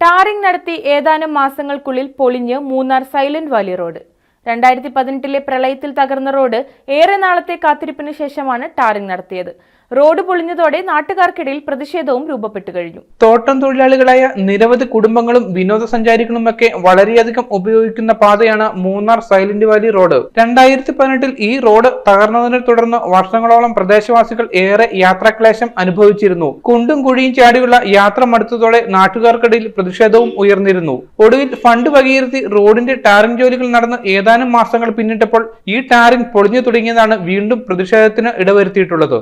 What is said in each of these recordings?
Tarring നടത്തി ഏതാനും മാസങ്ങൾക്കുള്ളിൽ പൊളിഞ്ഞ് മൂന്നാർ സൈലന്റ് വാലി റോഡ്. 2018 പ്രളയത്തിൽ തകർന്ന റോഡ് ഏറെ നാളത്തെ കാത്തിരിപ്പിന് ശേഷമാണ് ടാറിംഗ് നടത്തിയത്. റോഡ് പൊളിഞ്ഞതോടെ നാട്ടുകാർക്കിടയിൽ പ്രതിഷേധവും രൂപപ്പെട്ടു കഴിഞ്ഞു. തോട്ടം തൊഴിലാളികളായ നിരവധി കുടുംബങ്ങളും വിനോദസഞ്ചാരികളുമൊക്കെ വളരെയധികം ഉപയോഗിക്കുന്ന പാതയാണ് മൂന്നാർ സൈലന്റ് വാലി റോഡ്. 2018 ഈ റോഡ് തകർന്നതിനെ തുടർന്ന് വർഷങ്ങളോളം പ്രദേശവാസികൾ ഏറെ യാത്രാക്ലേശം അനുഭവിച്ചിരുന്നു. കുണ്ടും കുഴിയും ചാടിയുള്ള യാത്ര മടുത്തതോടെ നാട്ടുകാർക്കിടയിൽ പ്രതിഷേധവും ഉയർന്നിരുന്നു. ഒടുവിൽ ഫണ്ട് വകയിരുത്തി റോഡിന്റെ ടാറിംഗ് ജോലികൾ നടന്ന് ഏതാനും മാസങ്ങൾ പിന്നിട്ടപ്പോൾ ഈ ടാറിംഗ് പൊളിഞ്ഞു തുടങ്ങിയതാണ് വീണ്ടും പ്രതിഷേധത്തിന് ഇടവരുത്തിയിട്ടുള്ളത്.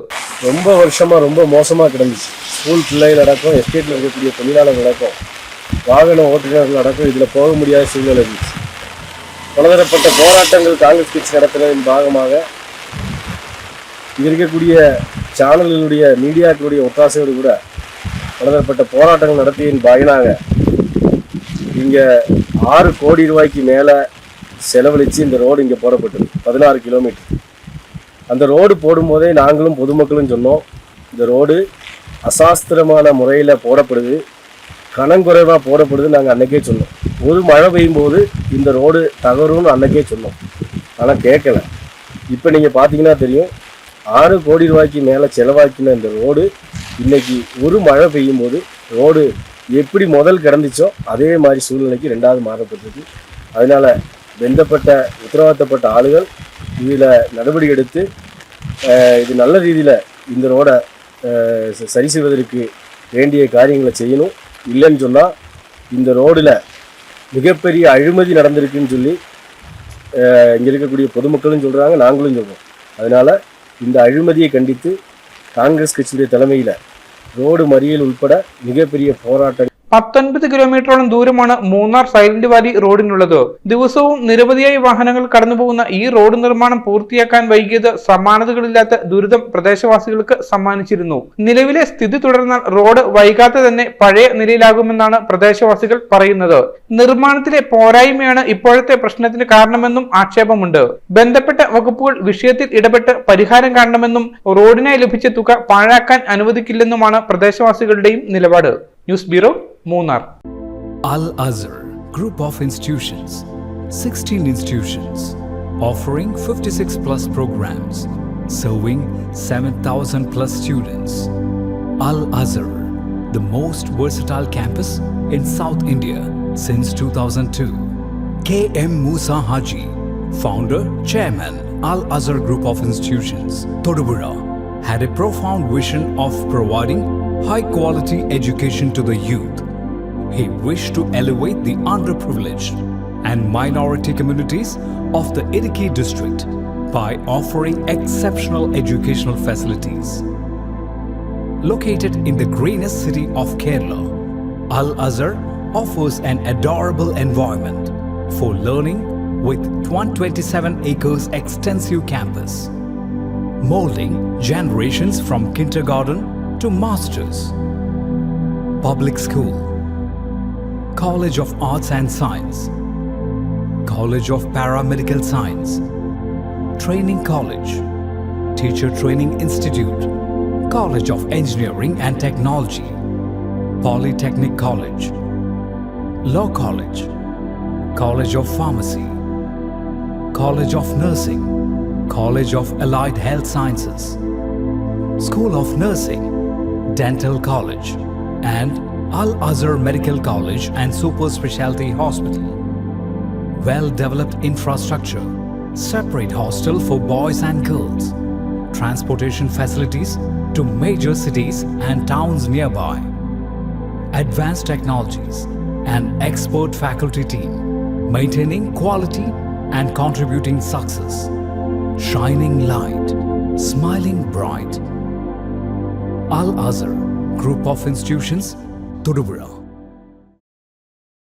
ரொம்ப வருஷமாக ரொம்ப மோசமாக கிடந்துச்சு. ஸ்கூல் பிள்ளைகள் அடக்கம், எஸ்டேட்டில் இருக்கக்கூடிய தொழிலாளர்கள் அடக்கம், வாகன ஓட்டுநர்கள் அடக்கம் இதில் போக முடியாத சூழ்நிலை இருந்துச்சு. பலதரப்பட்ட போராட்டங்கள் காங்கிரஸ் கட்சி நடத்தினதின் பாகமாக இங்கே இருக்கக்கூடிய சேனல்களுடைய மீடியாக்களுடைய ஒத்தாசையோடு கூட பலதரப்பட்ட போராட்டங்கள் நடத்தியின் பயனாக இங்கே 6 கோடி ரூபாய்க்கு மேலே செலவழித்து இந்த ரோடு இங்கே போடப்பட்டது. 16 கிலோமீட்டர். அந்த ரோடு போடும்போதே நாங்களும் பொதுமக்களும் சொன்னோம், இந்த ரோடு அசாஸ்திரமான முறையில் போடப்படுது, கனங்குறைவாக போடப்படுது. நாங்கள் அன்றைக்கே சொன்னோம். ஒரு மழை பெய்யும் போது இந்த ரோடு தகரும்னு அன்றைக்கே சொன்னோம். ஆனால் கேட்கல. இப்போ நீங்கள் பார்த்தீங்கன்னா தெரியும், 6 கோடி ரூபாய்க்கு மேலே செலவாக்கின இந்த ரோடு இன்றைக்கி ஒரு மழை பெய்யும் போது ரோடு எப்படி முதல் கிடந்துச்சோ அதே மாதிரி சூழ்நிலைக்கு 2வது மாறப்பட்டிருக்கு. அதனால் வெந்தப்பட்ட உத்தரவாதப்பட்ட ஆளுகள் இதில் நடவடிக்கை எடுத்து இது நல்ல ரீதியில் இந்த ரோடை சரி செய்வதற்கு வேண்டிய காரியங்களை செய்யணும். இல்லைன்னு சொன்னால் இந்த ரோடில் மிகப்பெரிய அழிமதி நடந்திருக்குன்னு சொல்லி இங்கே இருக்கக்கூடிய பொதுமக்களும் சொல்கிறாங்க, நாங்களும் சொல்கிறோம். அதனால் இந்த அழிமதியை கண்டித்து காங்கிரஸ் கட்சியுடைய தலைமையில் ரோடு மறியல் உட்பட மிகப்பெரிய போராட்டம். 19 കിലോമീറ്ററോളം ദൂരമാണ് മൂന്നാർ സൈലന്റ് വാലി റോഡിനുള്ളത്. ദിവസവും നിരവധിയായി വാഹനങ്ങൾ കടന്നുപോകുന്ന ഈ റോഡ് നിർമ്മാണം പൂർത്തിയാക്കാൻ വൈകിയത് സമാനതകളില്ലാത്ത ദുരിതം പ്രദേശവാസികൾക്ക് സമ്മാനിച്ചിരുന്നു. നിലവിലെ സ്ഥിതി തുടർന്നാൽ റോഡ് വൈകാതെ തന്നെ പഴയ നിലയിലാകുമെന്നാണ് പ്രദേശവാസികൾ പറയുന്നത്. നിർമ്മാണത്തിലെ പോരായ്മയാണ് ഇപ്പോഴത്തെ പ്രശ്നത്തിന് കാരണമെന്നും ആക്ഷേപമുണ്ട്. ബന്ധപ്പെട്ട വകുപ്പുകൾ വിഷയത്തിൽ ഇടപെട്ട് പരിഹാരം കാണണമെന്നും റോഡിനായി ലഭിച്ച തുക പാഴാക്കാൻ അനുവദിക്കില്ലെന്നുമാണ് പ്രദേശവാസികളുടെയും നിലപാട്. News bureau, Munnar. Al-Azhar Group of Institutions, 16 institutions offering 56 plus programs, serving 7,000 plus students. Al-Azhar, the most versatile campus in South India since 2002. K.M. Musa Haji, founder, chairman, Al-Azhar Group of Institutions, Thodupuzha, had a profound vision of providing high-quality education to the youth. He wished to elevate the underprivileged and minority communities of the Idukki district by offering exceptional educational facilities. Located in the greenest city of Kerala, Al-Azhar offers an adorable environment for learning with 127 acres extensive campus, molding generations from kindergarten to masters. Public school, College of Arts and Science, College of Paramedical Science, Training College, Teacher Training Institute, College of Engineering and Technology, Polytechnic College, Law College, College of Pharmacy, College of Nursing, College of Allied Health Sciences, School of Nursing, Dental College, and Al-Azhar Medical College and Super Specialty Hospital. Well-developed infrastructure, separate hostel for boys and girls, transportation facilities to major cities and towns nearby, advanced technologies, and expert faculty team, maintaining quality and contributing success, shining light, smiling bright. Al-Azhar Group of Institutions, Thodupuzha.